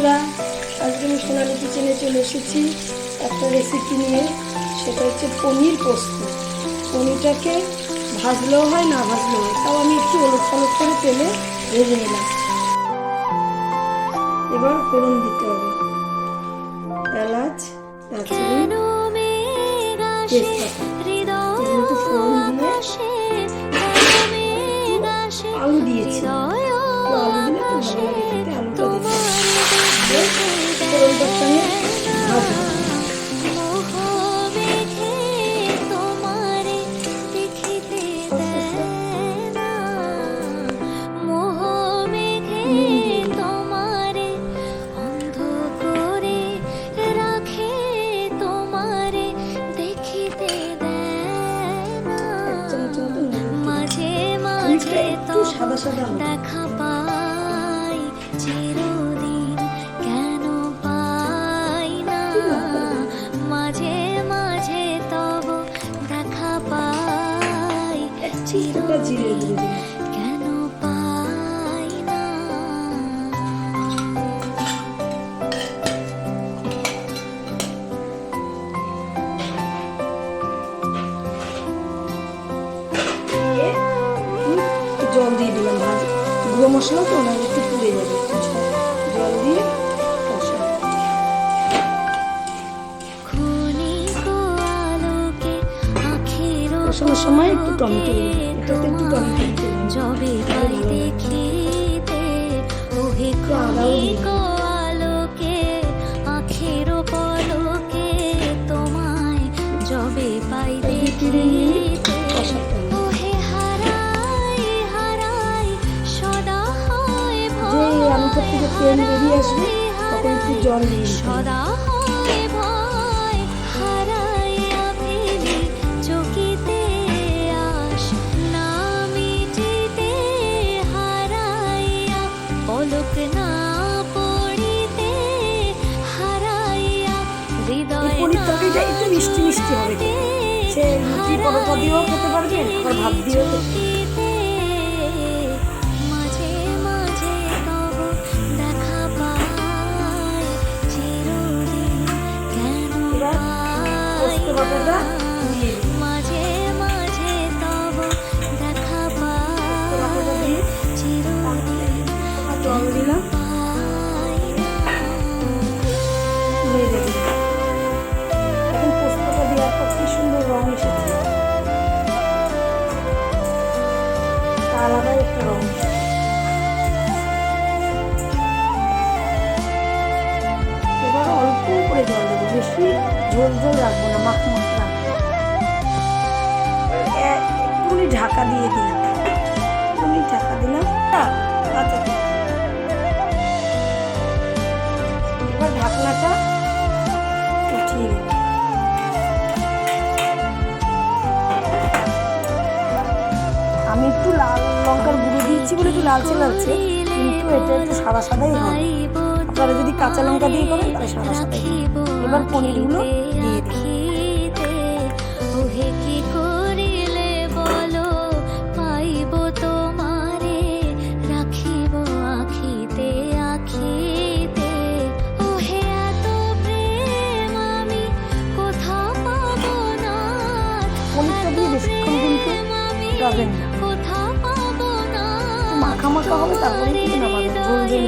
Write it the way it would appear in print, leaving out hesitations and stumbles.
বন্ধুরা, আজকে আমি সোনালী কিচেনে চলে এসেছি একটা রেসিপি নিয়ে। সেটা হচ্ছে পনির পোস্ত। পনিরটাকে ভাজলেও হয়, না ভাজলেও হয়, তাও আমি একটু ওলট পালট করে তেলে ভেজে নিলাম। এবার ফোড়ন দিতে হবে, এলাচ, দারচিনি, তেজপাতা। এগুলো একটু ফোড়ন দিয়ে আলু দিয়েছি, আলু দিলে একটু ভালো লাগে খেতে। আলুটা দিতে ফোড়নটার সঙ্গে ভাজবো। একটু সাদা সাদা দেখা পাই চিরদিন, কেন পাই না মাঝে মাঝে তব দেখা পাই চিরদিন, কেন পাই না। জল দিয়ে দিলাম, গুঁড়ো মশলা তো না একটু পুড়ে যাবে, জল দিয়ে কষানোর সময় একটু টমেটো দিলাম, এটাতে একটু টমেটো দিলাম, জবে পাই দেখিতে ওহে ক্ষণিক আলোকে আখের পলকে তোমায় জবে পাই দেখিতে ওহে হারাই হারাই সদা হয় ভয়। আমি থেকে তেল বেরিয়ে আসবে তখন একটু জল দিয়ে সদা হয় ভয় হারাইয়া ফেলি চকিতে আস না মিটিতে হারাইয়া পলক না পড়িতে হারাইয়া হৃদয় পনির তরকারিটা একটু মিষ্টি মিষ্টি হবে, সে লুচি পরোটা দিয়েও খেতে পারবেন, আবার ভাত দিয়েও খেতে। মাঝে মাঝে তব দেখা পাই চিরদিন, কেন পাই না মাঝে মাঝে তব দেখা পাই চিরদিন, জল দিলাম, পাই না। এখন পোস্তটা দেওয়ার পর কি সুন্দর রং এসেছে, আলাদা একটা রং। এবার অল্প করে জল দেবো, বেশি ঝোল ঝোল রাখবো না, মাখ মাখ রাখবো। একটুখানি ঢাকা দিয়ে দিলাম, একটুখানি ঢাকা দিলাম। আচ্ছা, এবার ঢাকনাটা উঠিয়ে দেবো। আমি একটু লাল লঙ্কার গুঁড়ো দিয়েছি বলে একটু লালচে লালচে, কিন্তু এটা একটু সাদা সাদাই হবে। আপনারা যদি কাঁচা লঙ্কা দিয়ে করেন তাহলে সাদা সাদাই। এবার পনিরগুলো দিয়ে ওহে কি করিলে বলো পাইব তোমারে রাখিব আখিতে আখিতে ওহে এত প্রেম আমি কোথা পাবো না। পনিরটা দিয়ে বেশিক্ষণ কিন্তু যাবেন না, কোথা পাবো না মাখা মাখা হবে, তারপরে কিন্তু নামাবেন, ঝোল ঝোল